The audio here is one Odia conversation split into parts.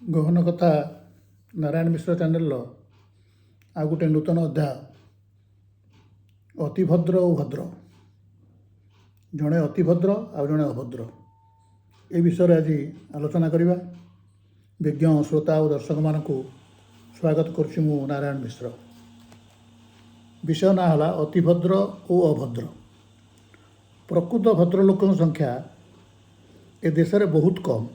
ଗହନ କଥା ନାରାୟଣ ମିଶ୍ର ଚ୍ୟାନେଲର ଆଉ ଗୋଟେ ନୂତନ ଅଧ୍ୟାୟ ଅତିଭଦ୍ର ଓ ଭଦ୍ର। ଜଣେ ଅତିଭଦ୍ର ଆଉ ଜଣେ ଅଭଦ୍ର, ଏ ବିଷୟରେ ଆଜି ଆଲୋଚନା କରିବା। ବିଜ୍ଞ ଶ୍ରୋତା ଓ ଦର୍ଶକମାନଙ୍କୁ ସ୍ୱାଗତ କରୁଛି ମୁଁ ନାରାୟଣ ମିଶ୍ର। ବିଷୟ ନାଁ ହେଲା ଅତିଭଦ୍ର ଓ ଅଭଦ୍ର। ପ୍ରକୃତ ଭଦ୍ରଲୋକଙ୍କ ସଂଖ୍ୟା ଏ ଦେଶରେ ବହୁତ କମ୍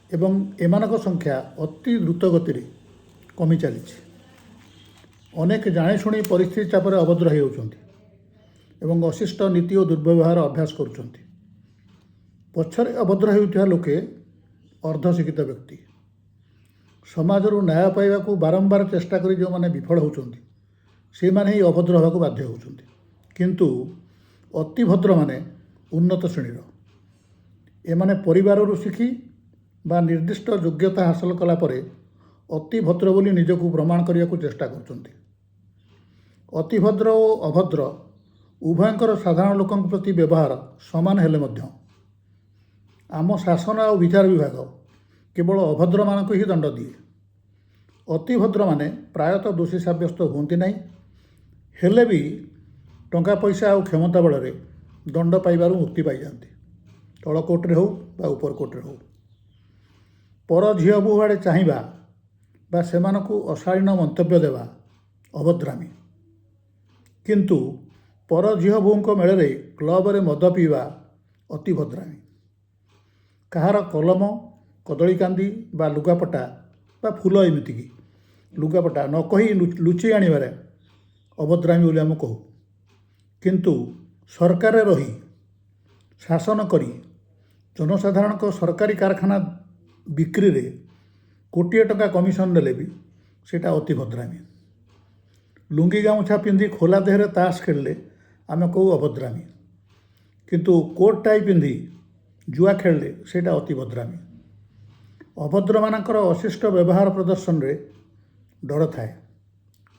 ଏବଂ ଏମାନଙ୍କ ସଂଖ୍ୟା ଅତି ଦ୍ରୁତ ଗତିରେ କମି ଚାଲିଛି। ଅନେକ ଜାଣିଶୁଣି ପରିସ୍ଥିତି ଚାପରେ ଅଭଦ୍ର ହେଉଛନ୍ତି ଏବଂ ଅଶିଷ୍ଟ ନୀତି ଓ ଦୁର୍ବ୍ୟବହାର ଅଭ୍ୟାସ କରୁଛନ୍ତି। ପଛରେ ଅଭଦ୍ର ହେଉଥିବା ଲୋକେ ଅର୍ଦ୍ଧଶିକ୍ଷିତ ବ୍ୟକ୍ତି। ସମାଜରୁ ନ୍ୟାୟ ପାଇବାକୁ ବାରମ୍ବାର ଚେଷ୍ଟା କରି ଯେଉଁମାନେ ବିଫଳ ହେଉଛନ୍ତି ସେମାନେ ହିଁ ଅଭଦ୍ର ହେବାକୁ ବାଧ୍ୟ ହେଉଛନ୍ତି। କିନ୍ତୁ ଅତିଭଦ୍ରମାନେ ଉନ୍ନତ ଶ୍ରେଣୀର। ଏମାନେ ପରିବାରରୁ ଶିଖି ବା ନିର୍ଦ୍ଦିଷ୍ଟ ଯୋଗ୍ୟତା ହାସଲ କଲା ପରେ ଅତିଭଦ୍ର ବୋଲି ନିଜକୁ ପ୍ରମାଣ କରିବାକୁ ଚେଷ୍ଟା କରୁଛନ୍ତି। ଅତିଭଦ୍ର ଓ ଅଭଦ୍ର ଉଭୟଙ୍କର ସାଧାରଣ ଲୋକଙ୍କ ପ୍ରତି ବ୍ୟବହାର ସମାନ ହେଲେ ମଧ୍ୟ ଆମ ଶାସନ ଆଉ ବିଚାର ବିଭାଗ କେବଳ ଅଭଦ୍ରମାନଙ୍କୁ ହିଁ ଦଣ୍ଡ ଦିଏ। ଅତିଭଦ୍ରମାନେ ପ୍ରାୟତଃ ଦୋଷୀ ସାବ୍ୟସ୍ତ ହୁଅନ୍ତି ନାହିଁ, ହେଲେ ବି ଟଙ୍କା ପଇସା ଆଉ କ୍ଷମତା ବଳରେ ଦଣ୍ଡ ପାଇବାରୁ ମୁକ୍ତି ପାଇଯାଆନ୍ତି, ତଳ କୋର୍ଟରେ ହେଉ ବା ଉପର କୋର୍ଟରେ ହେଉ। ପର ଝିଅ ବୋହୂ ଆଡ଼େ ଚାହିଁବା ବା ସେମାନଙ୍କୁ ଅଶାଳୀନ ମନ୍ତବ୍ୟ ଦେବା ଅଭଦ୍ରାମୀ। କିନ୍ତୁ ପର ଝିଅ ବୋହୂଙ୍କ ମେଳରେ କ୍ଲବରେ ମଦ ପିଇବା ଅତିଭଦ୍ରାମୀ। କାହାର କଲମ, କଦଳୀ କାନ୍ଦି ବା ଲୁଗାପଟା ବା ଫୁଲ, ଏମିତିକି ଲୁଗାପଟା ନ କହି ଲୁଚେଇ ଆଣିବାରେ ଅଭଦ୍ରାମୀ ବୋଲି ଆମେ କହୁ। କିନ୍ତୁ ସରକାରରେ ରହି ଶାସନ କରି ଜନସାଧାରଣଙ୍କ ସରକାରୀ କାରଖାନା ବିକ୍ରିରେ କୋଟିଏ ଟଙ୍କା କମିଶନ ନେଲେ ବି ସେଇଟା ଅତିଭଦ୍ରାମୀ। ଲୁଙ୍ଗି ଗାମୁଛା ପିନ୍ଧି ଖୋଲା ଦେହରେ ତାସ ଖେଳିଲେ ଆମେ କହୁ ଅଭଦ୍ରାମୀ। କିନ୍ତୁ କୋଟ୍ ଟାଇ ପିନ୍ଧି ଜୁଆ ଖେଳିଲେ ସେଇଟା ଅତିଭଦ୍ରାମୀ। ଅଭଦ୍ରମାନଙ୍କର ଅଶିଷ୍ଟ ବ୍ୟବହାର ପ୍ରଦର୍ଶନରେ ଡର ଥାଏ।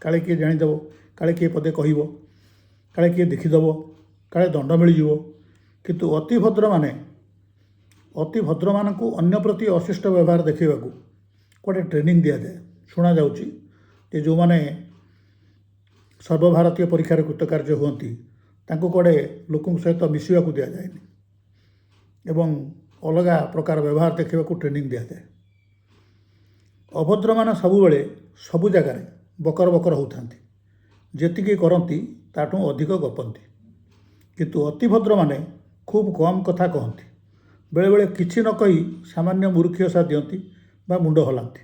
କାଳେ କିଏ ଜାଣିଦେବ, କାଳେ କିଏ ପଦେ କହିବ, କାଳେ କିଏ ଦେଖିଦେବ, କାଳେ ଦଣ୍ଡ ମିଳିଯିବ। କିନ୍ତୁ ଅତିଭଦ୍ରମାନଙ୍କୁ ଅନ୍ୟ ପ୍ରତି ଅଶିଷ୍ଟ ବ୍ୟବହାର ଦେଖାଇବାକୁ ଗୋଟେ ଟ୍ରେନିଂ ଦିଆଯାଏ। ଶୁଣାଯାଉଛି ଯେ ଯେଉଁମାନେ ସର୍ବଭାରତୀୟ ପରୀକ୍ଷାରେ କୃତକାର୍ଯ୍ୟ ହୁଅନ୍ତି ତାଙ୍କୁ କୁଆଡ଼େ ଲୋକଙ୍କ ସହିତ ମିଶିବାକୁ ଦିଆଯାଏନି ଏବଂ ଅଲଗା ପ୍ରକାର ବ୍ୟବହାର ଦେଖାଇବାକୁ ଟ୍ରେନିଂ ଦିଆଯାଏ। ଅଭଦ୍ରମାନେ ସବୁବେଳେ ସବୁ ଜାଗାରେ ବକର ବକର ହେଉଥାନ୍ତି, ଯେତିକି କରନ୍ତି ତାଠୁ ଅଧିକ ଗପନ୍ତି। କିନ୍ତୁ ଅତିଭଦ୍ରମାନେ ଖୁବ୍ କମ୍ କଥା କହନ୍ତି, ବେଳେବେଳେ କିଛି ନ କହି ସାମାନ୍ୟ ମୂର୍ଖିୟସା ଦିଅନ୍ତି ବା ମୁଣ୍ଡ ହଲାନ୍ତି।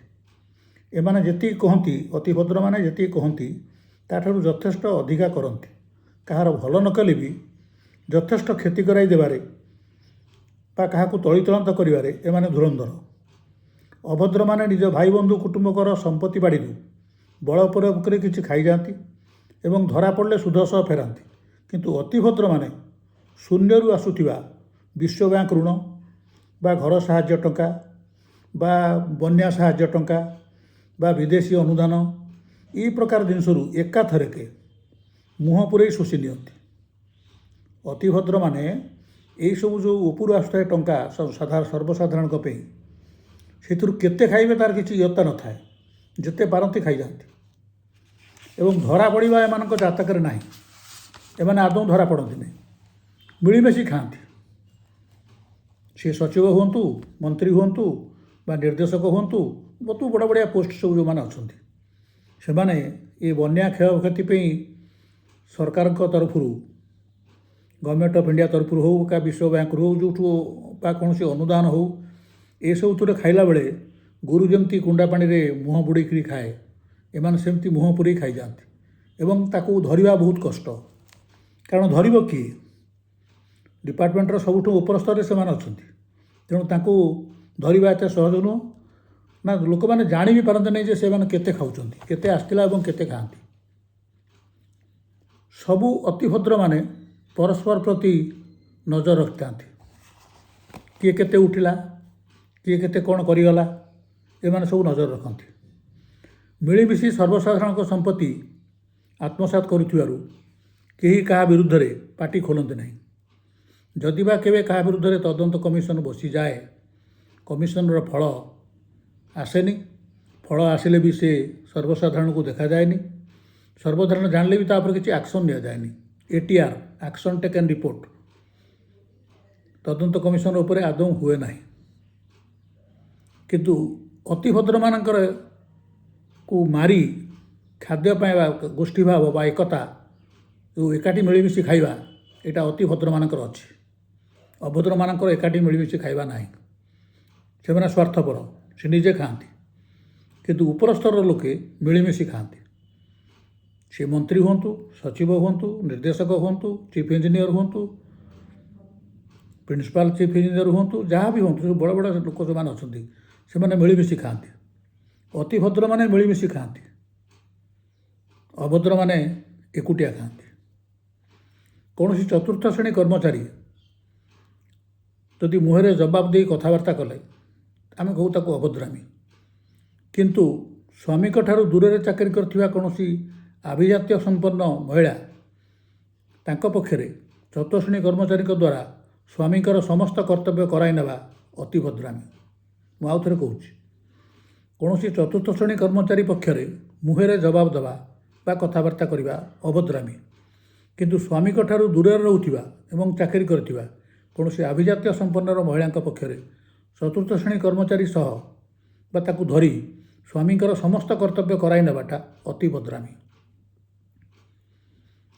ଏମାନେ ଯେତିକି କହନ୍ତି, ଅତିଭଦ୍ରମାନେ ଯେତିକି କହନ୍ତି ତାଠାରୁ ଯଥେଷ୍ଟ ଅଧିକା କରନ୍ତି। କାହାର ଭଲ ନ କଲେ ବି ଯଥେଷ୍ଟ କ୍ଷତି କରାଇ ଦେବାରେ ବା କାହାକୁ ତଳିତଳାନ୍ତ କରିବାରେ ଏମାନେ ଧୁରନ୍ଧର। ଅଭଦ୍ରମାନେ ନିଜ ଭାଇ ବନ୍ଧୁ କୁଟୁମ୍ବଙ୍କର ସମ୍ପତ୍ତି ବାଡ଼ିରୁ ବଳ ପ୍ରୟୋଗ କରି କିଛି ଖାଇଯାଆନ୍ତି ଏବଂ ଧରା ପଡ଼ିଲେ ସୁଧ ସହ ଫେରାନ୍ତି। କିନ୍ତୁ ଅତିଭଦ୍ରମାନେ ଶୂନ୍ୟରୁ ଆସୁଥିବା ବିଶ୍ୱ ବ୍ୟାଙ୍କ ଋଣ ବା ଘର ସାହାଯ୍ୟ ଟଙ୍କା ବା ବନ୍ୟା ସାହାଯ୍ୟ ଟଙ୍କା ବା ବିଦେଶୀ ଅନୁଦାନ, ଏହି ପ୍ରକାର ଜିନିଷରୁ ଏକାଥରକେ ମୁହଁ ପୂରେଇ ଶୋଷି ନିଅନ୍ତି। ଅତିଭଦ୍ରମାନେ ଏହିସବୁ ଯେଉଁ ଉପରୁ ଆସୁଥାଏ ଟଙ୍କା ସର୍ବସାଧାରଣଙ୍କ ପାଇଁ, ସେଥିରୁ କେତେ ଖାଇବେ ତାର କିଛି ଇୟତ୍ତା ନଥାଏ, ଯେତେ ପାରନ୍ତି ଖାଇଯାଆନ୍ତି ଏବଂ ଧରା ପଡ଼ିବା ଏମାନଙ୍କ ଜାତକରେ ନାହିଁ। ଏମାନେ ଆଦୌ ଧରା ପଡ଼ନ୍ତି ନାହିଁ, ମିଳିମିଶି ଖାଆନ୍ତି। ସେ ସଚିବ ହୁଅନ୍ତୁ, ମନ୍ତ୍ରୀ ହୁଅନ୍ତୁ ବା ନିର୍ଦ୍ଦେଶକ ହୁଅନ୍ତୁ, ବହୁତ ବଡ଼ ବଡ଼ିଆ ପୋଷ୍ଟ ସବୁ ଯେଉଁମାନେ ଅଛନ୍ତି, ସେମାନେ ଏ ବନ୍ୟା କ୍ଷୟକ୍ଷତି ପାଇଁ ସରକାରଙ୍କ ତରଫରୁ, ଗଭର୍ଣ୍ଣମେଣ୍ଟ ଅଫ୍ ଇଣ୍ଡିଆ ତରଫରୁ ହେଉ ବା ବିଶ୍ୱ ବ୍ୟାଙ୍କରୁ ହେଉ, ଯେଉଁଠୁ ବା କୌଣସି ଅନୁଦାନ ହେଉ, ଏସବୁଥିରେ ଖାଇଲା ବେଳେ ଗୋରୁ ଯେମିତି କୁଣ୍ଡା ପାଣିରେ ମୁହଁ ବୁଡ଼େଇକରି ଖାଏ, ଏମାନେ ସେମିତି ମୁହଁ ପୁରେଇ ଖାଇଯାଆନ୍ତି ଏବଂ ତାକୁ ଧରିବା ବହୁତ କଷ୍ଟ। କାରଣ ଧରିବ କିଏ? ଡିପାର୍ଟମେଣ୍ଟର ସବୁଠୁ ଉପର ସ୍ତରରେ ସେମାନେ ଅଛନ୍ତି, ତେଣୁ ତାଙ୍କୁ ଧରିବା ଏତେ ସହଜ ନୁହଁ। ନା, ଲୋକମାନେ ଜାଣି ବି ପାରନ୍ତି ନାହିଁ ଯେ ସେମାନେ କେତେ ଖାଉଛନ୍ତି, କେତେ ଆସିଥିଲା ଏବଂ କେତେ ଖାଆନ୍ତି। ସବୁ ଅତିଭଦ୍ରମାନେ ପରସ୍ପର ପ୍ରତି ନଜର ରଖିଥାନ୍ତି। କିଏ କେତେ ଉଠିଲା, କିଏ କେତେ କ'ଣ କରିଗଲା, ଏମାନେ ସବୁ ନଜର ରଖନ୍ତି। ମିଳିମିଶି ସର୍ବସାଧାରଣଙ୍କ ସମ୍ପତ୍ତି ଆତ୍ମସାତ କରୁଥିବାରୁ କେହି କାହା ବିରୁଦ୍ଧରେ ପାଟି ଖୋଲନ୍ତି ନାହିଁ। ଯଦି ବା କେବେ କାହା ବିରୁଦ୍ଧରେ ତଦନ୍ତ କମିଶନ ବସିଯାଏ, କମିଶନର ଫଳ ଆସେନି। ଫଳ ଆସିଲେ ବି ସେ ସର୍ବସାଧାରଣକୁ ଦେଖାଯାଏନି। ସର୍ବସାଧାରଣ ଜାଣିଲେ ବି ତା ଉପରେ କିଛି ଆକ୍ସନ୍ ନିଆଯାଏନି। ATR, ଆକ୍ସନ୍ ଟେକେନ୍ ରିପୋର୍ଟ, ତଦନ୍ତ କମିଶନ ଉପରେ ଆଦୌ ହୁଏ ନାହିଁ। କିନ୍ତୁ ଅତିଭଦ୍ରମାନଙ୍କର କୁ ମାରି ଖାଦ୍ୟ ପାଇବା ଗୋଷ୍ଠୀ ଭାବ ବା ଏକତା, ଯେଉଁ ଏକାଠି ମିଳିମିଶି ଖାଇବା, ଏଇଟା ଅତିଭଦ୍ରମାନଙ୍କର ଅଛି। ଅଭଦ୍ରମାନଙ୍କର ଏକାଠି ମିଳିମିଶି ଖାଇବା ନାହିଁ। ସେମାନେ ସ୍ୱାର୍ଥପର, ସେ ନିଜେ ଖାଆନ୍ତି। କିନ୍ତୁ ଉପରସ୍ତରର ଲୋକେ ମିଳିମିଶି ଖାଆନ୍ତି। ସେ ମନ୍ତ୍ରୀ ହୁଅନ୍ତୁ, ସଚିବ ହୁଅନ୍ତୁ, ନିର୍ଦ୍ଦେଶକ ହୁଅନ୍ତୁ, ଚିଫ୍ ଇଞ୍ଜିନିୟର ହୁଅନ୍ତୁ, ପ୍ରିନ୍ସିପାଲ ଚିଫ୍ ଇଞ୍ଜିନିୟର ହୁଅନ୍ତୁ, ଯାହା ବି ହୁଅନ୍ତୁ, ସବୁ ବଡ଼ ବଡ଼ ଲୋକ ଯେଉଁମାନେ ଅଛନ୍ତି ସେମାନେ ମିଳିମିଶି ଖାଆନ୍ତି। ଅତିଭଦ୍ରମାନେ ମିଳିମିଶି ଖାଆନ୍ତି, ଅଭଦ୍ରମାନେ ଏକୁଟିଆ ଖାଆନ୍ତି। କୌଣସି ଚତୁର୍ଥ ଶ୍ରେଣୀ କର୍ମଚାରୀ ଯଦି ମୁହଁରେ ଜବାବ ଦେଇ କଥାବାର୍ତ୍ତା କଲେ ଆମେ କହୁ ତାକୁ ଅଭଦ୍ରାମୀ। କିନ୍ତୁ ସ୍ୱାମୀଙ୍କ ଠାରୁ ଦୂରରେ ଚାକିରି କରିଥିବା କୌଣସି ଆଭିଜାତ୍ୟ ସମ୍ପନ୍ନ ମହିଳା, ତାଙ୍କ ପକ୍ଷରେ ଚତୁର୍ଥ ଶ୍ରେଣୀ କର୍ମଚାରୀଙ୍କ ଦ୍ୱାରା ସ୍ୱାମୀଙ୍କର ସମସ୍ତ କର୍ତ୍ତବ୍ୟ କରାଇ ନେବା ଅତିଭଦ୍ରାମୀ। ମୁଁ ଆଉ ଥରେ କହୁଛି, କୌଣସି ଚତୁର୍ଥ ଶ୍ରେଣୀ କର୍ମଚାରୀ ପକ୍ଷରେ ମୁହଁରେ ଜବାବ ଦେବା ବା କଥାବାର୍ତ୍ତା କରିବା ଅଭଦ୍ରାମୀ। କିନ୍ତୁ ସ୍ୱାମୀଙ୍କ ଠାରୁ ଦୂରରେ ରହୁଥିବା ଏବଂ ଚାକିରି କରିଥିବା କୌଣସି ଆଭିଜାତ୍ୟ ସମ୍ପନ୍ନର ମହିଳାଙ୍କ ପକ୍ଷରେ ଚତୁର୍ଥ ଶ୍ରେଣୀ କର୍ମଚାରୀ ସହ ବା ତାକୁ ଧରି ସ୍ୱାମୀଙ୍କର ସମସ୍ତ କର୍ତ୍ତବ୍ୟ କରାଇ ନେବାଟା ଅତିଭଦ୍ରାମୀ।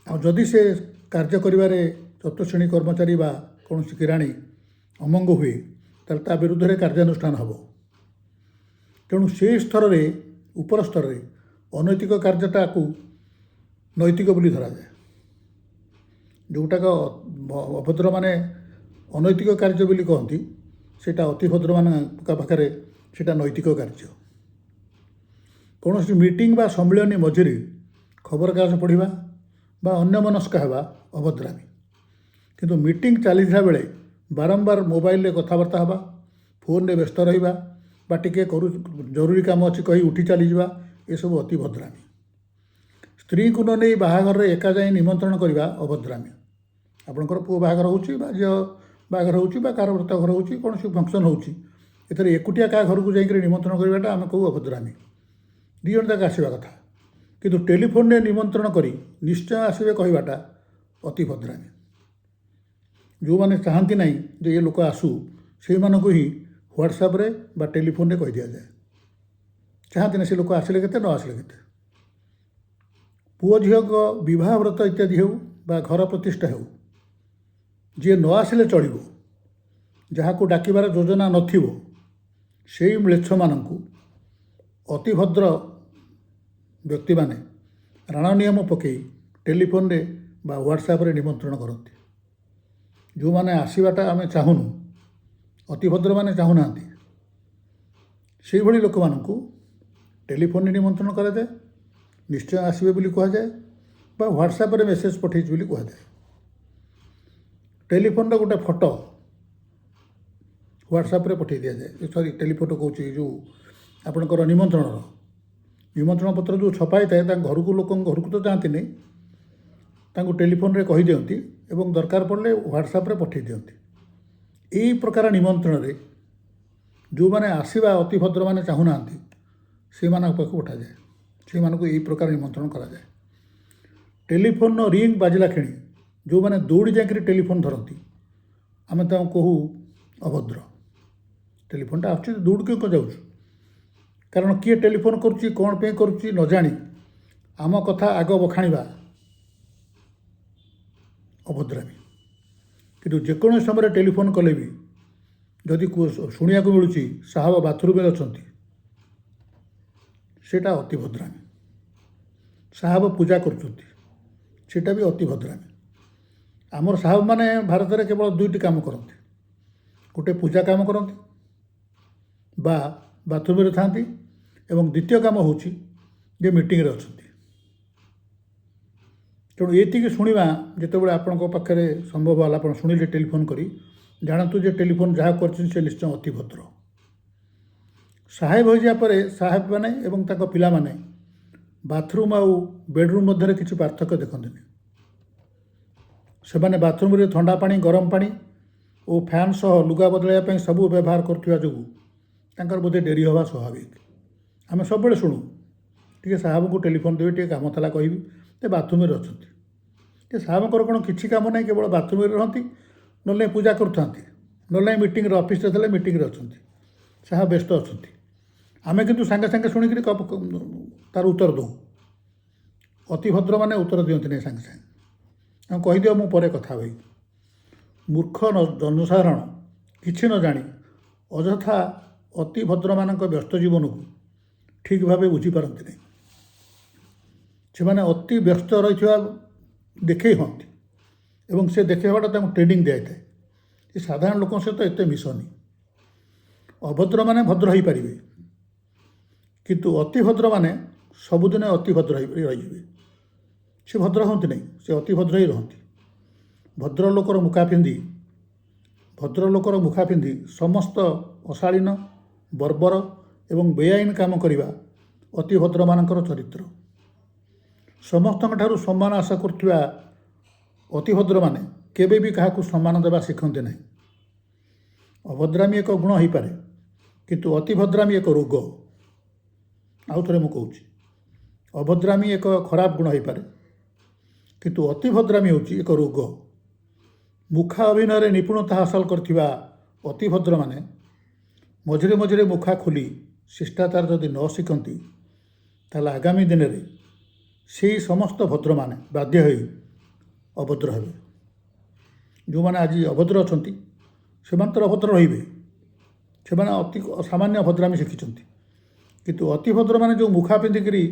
ଆଉ ଯଦି ସେ କାର୍ଯ୍ୟ କରିବାରେ ଚତୁର୍ଥ ଶ୍ରେଣୀ କର୍ମଚାରୀ ବା କୌଣସି କିରାଣୀ ଅମଙ୍ଗ ହୁଏ, ତାହେଲେ ତା ବିରୁଦ୍ଧରେ କାର୍ଯ୍ୟାନୁଷ୍ଠାନ ହେବ। ତେଣୁ ସେ ସ୍ତରରେ, ଉପର ସ୍ତରରେ ଅନୈତିକ କାର୍ଯ୍ୟଟାକୁ ନୈତିକ ବୋଲି ଧରାଯାଏ। ଯେଉଁଟାକ ଅଭଦ୍ରମାନେ ଅନୈତିକ କାର୍ଯ୍ୟ ବୋଲି କହନ୍ତି, ସେଇଟା ଅତିଭଦ୍ରମାନଙ୍କ ପାଖରେ ସେଇଟା ନୈତିକ କାର୍ଯ୍ୟ। କୌଣସି ମିଟିଂ ବା ସମ୍ମିଳନୀ ମଝିରେ ଖବରକାଗଜ ପଢ଼ିବା ବା ଅନ୍ୟମନସ୍କ ହେବା ଅଭଦ୍ରାମୀ। କିନ୍ତୁ ମିଟିଂ ଚାଲିଥିବା ବେଳେ ବାରମ୍ବାର ମୋବାଇଲରେ କଥାବାର୍ତ୍ତା ହେବା, ଫୋନ୍ରେ ବ୍ୟସ୍ତ ରହିବା ବା ଟିକେ ଜରୁରୀ କାମ ଅଛି କହି ଉଠି ଚାଲିଯିବା, ଏସବୁ ଅତିଭଦ୍ରାମୀ। ସ୍ତ୍ରୀଙ୍କୁ ନ ନେଇ ବାହାଘରରେ ଏକା ଯାଇ ନିମନ୍ତ୍ରଣ କରିବା ଅଭଦ୍ରାମୀ। ଆପଣଙ୍କର ପୁଅ ବାହାଘର ହେଉଛି ବା ଝିଅ ବାହାଘର ହେଉଛି ବା କାହାର ବ୍ରତଘର ହେଉଛି, କୌଣସି ଫଙ୍କସନ୍ ହେଉଛି, ଏଥିରେ ଏକୁଟିଆ କାହା ଘରକୁ ଯାଇକରି ନିମନ୍ତ୍ରଣ କରିବାଟା ଆମେ କହୁ ଅଭଦ୍ରାମୀ। ଦୁଇ ଜଣ ଯାକ ଆସିବା କଥା। କିନ୍ତୁ ଟେଲିଫୋନ୍ରେ ନିମନ୍ତ୍ରଣ କରି ନିଶ୍ଚୟ ଆସିବେ କହିବାଟା ଅତିଭଦ୍ରାମୀ। ଯେଉଁମାନେ ଚାହାନ୍ତି ନାହିଁ ଯେ ଏ ଲୋକ ଆସୁ, ସେଇମାନଙ୍କୁ ହିଁ ହ୍ୱାଟ୍ସଆପ୍ରେ ବା ଟେଲିଫୋନ୍ରେ କହିଦିଆଯାଏ। ଚାହାନ୍ତି ନା ସେ ଲୋକ ଆସିଲେ କେତେ, ନ ଆସିଲେ କେତେ। ପୁଅ ଝିଅଙ୍କ ବିବାହ ବ୍ରତ ଇତ୍ୟାଦି ହେଉ ବା ଘର ପ୍ରତିଷ୍ଠା ହେଉ, ଯିଏ ନ ଆସିଲେ ଚଳିବ, ଯାହାକୁ ଡାକିବାର ଯୋଜନା ନଥିବ, ସେଇ ମ୍ଲେଚ୍ଛମାନଙ୍କୁ ଅତିଭଦ୍ର ବ୍ୟକ୍ତିମାନେ ରାଣ ନିୟମ ପକାଇ ଟେଲିଫୋନ୍ରେ ବା ହ୍ୱାଟ୍ସଆପ୍ରେ ନିମନ୍ତ୍ରଣ କରନ୍ତି। ଯେଉଁମାନେ ଆସିବାଟା ଆମେ ଚାହୁଁନୁ, ଅତିଭଦ୍ରମାନେ ଚାହୁଁନାହାନ୍ତି, ସେଇଭଳି ଲୋକମାନଙ୍କୁ ଟେଲିଫୋନ୍ରେ ନିମନ୍ତ୍ରଣ କରାଯାଏ, ନିଶ୍ଚୟ ଆସିବେ ବୋଲି କୁହାଯାଏ ବା ହ୍ୱାଟ୍ସଆପ୍ରେ ମେସେଜ୍ ପଠାଇଛି ବୋଲି କୁହାଯାଏ। ଟେଲିଫୋନ୍ର ଗୋଟେ ଫଟୋ ହ୍ୱାଟ୍ସଆପ୍ରେ ପଠାଇ ଦିଆଯାଏ। ଟେଲିଫୋଟୋ କହୁଛି, ଯେଉଁ ଆପଣଙ୍କର ନିମନ୍ତ୍ରଣ ପତ୍ର ଯେଉଁ ଛପା ହେଇଥାଏ, ତାଙ୍କ ଲୋକଙ୍କ ଘରକୁ ତ ଯାଆନ୍ତିନି, ତାଙ୍କୁ ଟେଲିଫୋନ୍ରେ କହିଦିଅନ୍ତି ଏବଂ ଦରକାର ପଡ଼ିଲେ ହ୍ୱାଟ୍ସଆପ୍ରେ ପଠାଇ ଦିଅନ୍ତି। ଏହି ପ୍ରକାର ନିମନ୍ତ୍ରଣରେ ଯେଉଁମାନେ ଆସିବା ଅତିଭଦ୍ରମାନେ ଚାହୁଁନାହାନ୍ତି, ସେମାନଙ୍କ ପାଖକୁ ପଠାଯାଏ। ସେମାନଙ୍କୁ ଏହି ପ୍ରକାର ନିମନ୍ତ୍ରଣ କରାଯାଏ। ଟେଲିଫୋନ୍ର ରିଙ୍ଗ୍ ବାଜିଲା କ୍ଷଣି ଯେଉଁମାନେ ଦୌଡ଼ି ଯାଇକରି ଟେଲିଫୋନ୍ ଧରନ୍ତି, ଆମେ ତାଙ୍କୁ କହୁ ଅଭଦ୍ର। ଟେଲିଫୋନ୍ଟା ଆସୁଛି, ଦୌଡ଼ିକି କ'ଣ ଯାଉଛୁ? କାରଣ କିଏ ଟେଲିଫୋନ୍ କରୁଛି, କ'ଣ ପାଇଁ କରୁଛି ନ ଜାଣି ଆମ କଥା ଆଗ ବଖାଣିବା ଅଭଦ୍ରାମୀ। କିନ୍ତୁ ଯେକୌଣସି ସମୟରେ ଟେଲିଫୋନ୍ କଲେ ବି ଯଦି ଶୁଣିବାକୁ ମିଳୁଛି ସାହେବ ବାଥରୁମ୍ରେ ଅଛନ୍ତି, ସେଇଟା ଅତିଭଦ୍ରାମୀ। ସାହେବ ପୂଜା କରୁଛନ୍ତି, ସେଇଟା ବି ଅତିଭଦ୍ରାମୀ। ଆମର ସାହେବମାନେ ଭାରତରେ କେବଳ ଦୁଇଟି କାମ କରନ୍ତି, ଗୋଟେ ପୂଜା କାମ କରନ୍ତି ବା ବାଥରୁମ୍ରେ ଥାନ୍ତି, ଏବଂ ଦ୍ୱିତୀୟ କାମ ହେଉଛି ଯେ ମିଟିଂରେ ଅଛନ୍ତି। ତେଣୁ ଏତିକି ଶୁଣିବା ଯେତେବେଳେ ଆପଣଙ୍କ ପାଖରେ ସମ୍ଭବ ହେଲା, ଆପଣ ଶୁଣିଲେ ଟେଲିଫୋନ୍ କରି, ଜାଣନ୍ତୁ ଯେ ଟେଲିଫୋନ୍ ଯାହା କରିଛନ୍ତି ସେ ନିଶ୍ଚୟ ଅତିଭଦ୍ର। ସାହେବ ହୋଇଯିବା ପରେ ସାହେବମାନେ ଏବଂ ତାଙ୍କ ପିଲାମାନେ ବାଥରୁମ୍ ଆଉ ବେଡ଼ରୁମ୍ ମଧ୍ୟରେ କିଛି ପାର୍ଥକ୍ୟ ଦେଖନ୍ତିନି। ସେମାନେ ବାଥରୁମ୍ରେ ଥଣ୍ଡା ପାଣି, ଗରମ ପାଣି ଓ ଫ୍ୟାନ୍ ସହ ଲୁଗା ବଦଳାଇବା ପାଇଁ ସବୁ ବ୍ୟବହାର କରୁଥିବା ଯୋଗୁଁ ତାଙ୍କର ବୋଧେ ଡେରି ହେବା ସ୍ୱାଭାବିକ। ଆମେ ସବୁବେଳେ ଶୁଣୁ ଟିକେ ସାହେବଙ୍କୁ ଟେଲିଫୋନ୍ ଦେବି, ଟିକେ କାମ ଥିଲା କହିବି, ସେ ବାଥରୁମ୍ରେ ଅଛନ୍ତି। ଯେ ସାହେବଙ୍କର କ'ଣ କିଛି କାମ ନାହିଁ, କେବଳ ବାଥରୁମ୍ରେ ରହନ୍ତି, ନହେଲେ ପୂଜା କରୁଥାନ୍ତି, ନହେଲେ ମିଟିଂରେ ଅଫିସରେ ଥିଲେ ମିଟିଂରେ ଅଛନ୍ତି, ସାହେବ ବ୍ୟସ୍ତ ଅଛନ୍ତି। ଆମେ କିନ୍ତୁ ସାଙ୍ଗେ ସାଙ୍ଗେ ଶୁଣିକିରି ତାର ଉତ୍ତର ଦେଉ। ଅତିଭଦ୍ରମାନେ ଉତ୍ତର ଦିଅନ୍ତି ନାହିଁ ସାଙ୍ଗେ ସାଙ୍ଗେ, ଆମେ କହିଦିଅ ମୁଁ ପରେ କଥା ହେବି। ମୂର୍ଖ ଜନସାଧାରଣ କିଛି ନ ଜାଣି ଅଯଥା ଅତିଭଦ୍ରମାନଙ୍କ ବ୍ୟସ୍ତ ଜୀବନକୁ ଠିକ୍ ଭାବେ ବୁଝିପାରନ୍ତି ନାହିଁ। ସେମାନେ ଅତି ବ୍ୟସ୍ତ ରହିଥିବା ଦେଖେଇ ହୁଅନ୍ତି ଏବଂ ସେ ଦେଖେଇବାଟା ତାଙ୍କୁ ଟ୍ରେନିଂ ଦିଆଯାଇଥାଏ। ଏ ସାଧାରଣ ଲୋକଙ୍କ ସହିତ ଏତେ ମିଶନି। ଅଭଦ୍ରମାନେ ଭଦ୍ର ହୋଇପାରିବେ, କିନ୍ତୁ ଅତିଭଦ୍ରମାନେ ସବୁଦିନେ ଅତିଭଦ୍ର ରହିଯିବେ। ସେ ଭଦ୍ର ହୁଅନ୍ତି ନାହିଁ, ସେ ଅତିଭଦ୍ର ହିଁ ରହନ୍ତି। ଭଦ୍ରଲୋକର ମୁଖା ପିନ୍ଧି ସମସ୍ତ ଅଶାଳୀନ, ବର୍ବର ଏବଂ ବେଆଇନ କାମ କରିବା ଅତିଭଦ୍ରମାନଙ୍କର ଚରିତ୍ର। ସମସ୍ତଙ୍କଠାରୁ ସମ୍ମାନ ଆଶା କରୁଥିବା ଅତିଭଦ୍ରମାନେ କେବେ ବି କାହାକୁ ସମ୍ମାନ ଦେବା ଶିଖନ୍ତି ନାହିଁ। ଅଭଦ୍ରାମୀ ଏକ ଗୁଣ ହୋଇପାରେ, କିନ୍ତୁ ଅତିଭଦ୍ରାମୀ ଏକ ରୋଗ। ଆଉ ଥରେ ମୁଁ କହୁଛି, ଅଭଦ୍ରାମୀ ଏକ ଖରାପ ଗୁଣ ହୋଇପାରେ, କିନ୍ତୁ ଅତିଭଦ୍ରାମୀ ହେଉଛି ଏକ ରୋଗ। ମୁଖା ଅଭିନୟରେ ନିପୁଣତା ହାସଲ କରିଥିବା ଅତିଭଦ୍ରମାନେ ମଝିରେ ମଝିରେ ମୁଖା ଖୋଲି ଶିଷ୍ଟାଚାର ଯଦି ନ ଶିଖନ୍ତି, ତାହେଲେ ଆଗାମୀ ଦିନରେ ସେହି ସମସ୍ତ ଭଦ୍ରମାନେ ବାଧ୍ୟ ହୋଇ ଅଭଦ୍ର ହେବେ। ଯେଉଁମାନେ ଆଜି ଅଭଦ୍ର ଅଛନ୍ତି ସେମାନେ ତ ଅଭଦ୍ର ରହିବେ, ସେମାନେ ଅତି ସାମାନ୍ୟ ଭଦ୍ରାମୀ ଶିଖିଛନ୍ତି। କିନ୍ତୁ ଅତିଭଦ୍ରମାନେ ଯେଉଁ ମୁଖା ପିନ୍ଧିକିରି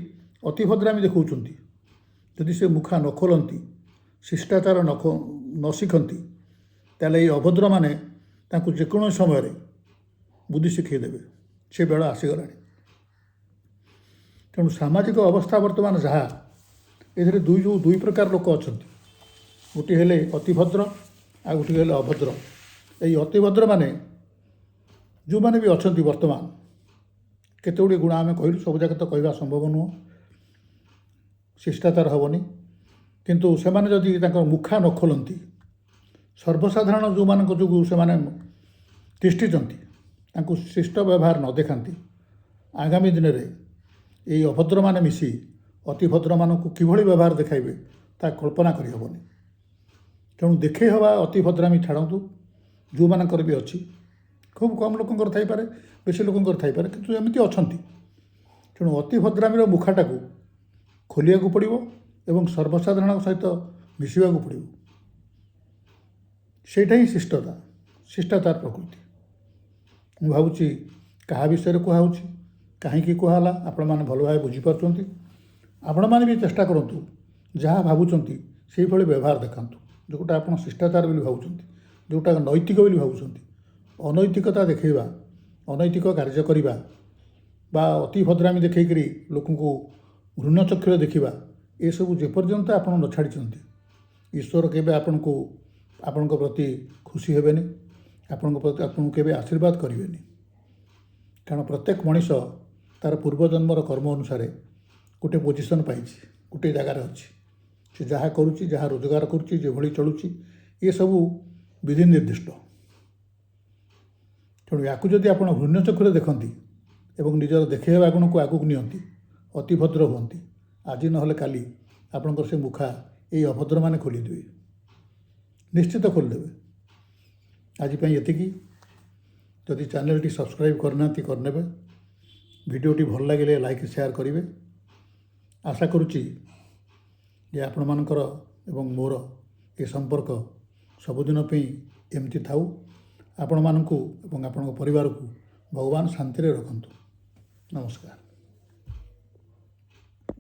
ଅତିଭଦ୍ରାମୀ ଦେଖାଉଛନ୍ତି, ଯଦି ସେ ମୁଖା ନ ଖୋଲନ୍ତି, ଶିଷ୍ଟାଚାର ନ ଶିଖନ୍ତି, ତାହେଲେ ଏଇ ଅଭଦ୍ରମାନେ ତାଙ୍କୁ ଯେକୌଣସି ସମୟରେ ବୁଦ୍ଧି ଶିଖାଇ ଦେବେ। ସେ ବେଳ ଆସିଗଲାଣି। ତେଣୁ ସାମାଜିକ ଅବସ୍ଥା ବର୍ତ୍ତମାନ ଯାହା, ଏଥିରେ ଦୁଇ ପ୍ରକାର ଲୋକ ଅଛନ୍ତି। ଗୋଟିଏ ହେଲେ ଅତିଭଦ୍ର, ଆଉ ଗୋଟିଏ ହେଲେ ଅଭଦ୍ର। ଏଇ ଅତିଭଦ୍ରମାନେ ଯେଉଁମାନେ ବି ଅଛନ୍ତି ବର୍ତ୍ତମାନ, କେତେ ଗୁଡ଼ିଏ ଗୁଣ ଆମେ କହିଲୁ, ସବୁଯାକ ତ କହିବା ସମ୍ଭବ ନୁହଁ, ଶିଷ୍ଟାଚାର ହେବନି। କିନ୍ତୁ ସେମାନେ ଯଦି ତାଙ୍କର ମୁଖା ନ ଖୋଲନ୍ତି, ସର୍ବସାଧାରଣ ଯେଉଁମାନଙ୍କ ଯୋଗୁଁ ସେମାନେ ତିଷ୍ଠିଛନ୍ତି, ତାଙ୍କୁ ଶିଷ୍ଟ ବ୍ୟବହାର ନ ଦେଖାନ୍ତି, ଆଗାମୀ ଦିନରେ ଏହି ଅଭଦ୍ରମାନେ ମିଶି ଅତିଭଦ୍ରମାନଙ୍କୁ କିଭଳି ବ୍ୟବହାର ଦେଖାଇବେ ତାହା କଳ୍ପନା କରିହେବନି। ତେଣୁ ଦେଖେଇ ହେବା ଅତିଭଦ୍ରାମୀ ଛାଡ଼ନ୍ତୁ, ଯେଉଁମାନଙ୍କର ବି ଅଛି, ଖୁବ୍ କମ୍ ଲୋକଙ୍କର ଥାଇପାରେ, ବେଶୀ ଲୋକଙ୍କର ଥାଇପାରେ, କିନ୍ତୁ ଏମିତି ଅଛନ୍ତି। ତେଣୁ ଅତିଭଦ୍ରାମୀର ମୁଖାଟାକୁ ଖୋଲିବାକୁ ପଡ଼ିବ ଏବଂ ସର୍ବସାଧାରଣଙ୍କ ସହିତ ମିଶିବାକୁ ପଡ଼ିବ। ସେଇଟା ହିଁ ଶିଷ୍ଟାଚାର ପ୍ରକୃତି। ମୁଁ ଭାବୁଛି କାହା ବିଷୟରେ କୁହାହେଉଛି, କାହିଁକି କୁହାହେଲା, ଆପଣମାନେ ଭଲ ଭାବେ ବୁଝିପାରୁଛନ୍ତି। ଆପଣମାନେ ବି ଚେଷ୍ଟା କରନ୍ତୁ, ଯାହା ଭାବୁଛନ୍ତି ସେଇଭଳି ବ୍ୟବହାର ଦେଖାନ୍ତୁ। ଯେଉଁଟା ଆପଣ ଶିଷ୍ଟାଚାର ବୋଲି ଭାବୁଛନ୍ତି, ଯେଉଁଟା ନୈତିକ ବୋଲି ଭାବୁଛନ୍ତି, ଅନୈତିକତା ଦେଖାଇବା, ଅନୈତିକ କାର୍ଯ୍ୟ କରିବା ବା ଅତିଭଦ୍ରାମୀ ଦେଖାଇକରି ଲୋକଙ୍କୁ ଘୃଣ୍ୟ ଚକ୍ଷୁରେ ଦେଖିବା, ଏସବୁ ଯେପର୍ଯ୍ୟନ୍ତ ଆପଣ ନ ଛାଡ଼ିଛନ୍ତି, ଈଶ୍ୱର କେବେ ଆପଣଙ୍କ ପ୍ରତି ଖୁସି ହେବେନି, ଆପଣଙ୍କୁ କେବେ ଆଶୀର୍ବାଦ କରିବେନି। କାରଣ ପ୍ରତ୍ୟେକ ମଣିଷ ତା'ର ପୂର୍ବଜନ୍ମର କର୍ମ ଅନୁସାରେ ଗୋଟେ ପୋଜିସନ୍ ପାଇଛି, ଗୋଟିଏ ଜାଗାରେ ଅଛି। ସେ ଯାହା କରୁଛି, ଯାହା ରୋଜଗାର କରୁଛି, ଯେଭଳି ଚଳୁଛି, ଏସବୁ ବିଧି ନିର୍ଦ୍ଦିଷ୍ଟ। ତେଣୁ ୟାକୁ ଯଦି ଆପଣ ଘୃଣ୍ୟ ଚକ୍ଷୁରେ ଦେଖନ୍ତି ଏବଂ ନିଜର ଦେଖେଇବା ଗୁଣକୁ ଆଗକୁ ନିଅନ୍ତି, ଅତିଭଦ୍ର ହୁଅନ୍ତି, ଆଜି ନହେଲେ କାଲି ଆପଣଙ୍କର ସେ ମୁଖା ଏଇ ଅଭଦ୍ରମାନେ ଖୋଲିଦେବେ, ନିଶ୍ଚିତ ଖୋଲିଦେବେ। ଆଜି ପାଇଁ ଏତିକି। ଯଦି ଚ୍ୟାନେଲଟି ସବସ୍କ୍ରାଇବ୍ କରିନାହାନ୍ତି କରିନେବେ। ଭିଡ଼ିଓଟି ଭଲ ଲାଗିଲେ ଲାଇକ୍ ସେୟାର କରିବେ। ଆଶା କରୁଛି ଯେ ଆପଣମାନଙ୍କର ଏବଂ ମୋର ଏ ସମ୍ପର୍କ ସବୁଦିନ ପାଇଁ ଏମିତି ଥାଉ। ଆପଣମାନଙ୍କୁ ଏବଂ ଆପଣଙ୍କ ପରିବାରକୁ ଭଗବାନ ଶାନ୍ତିରେ ରଖନ୍ତୁ। ନମସ୍କାର।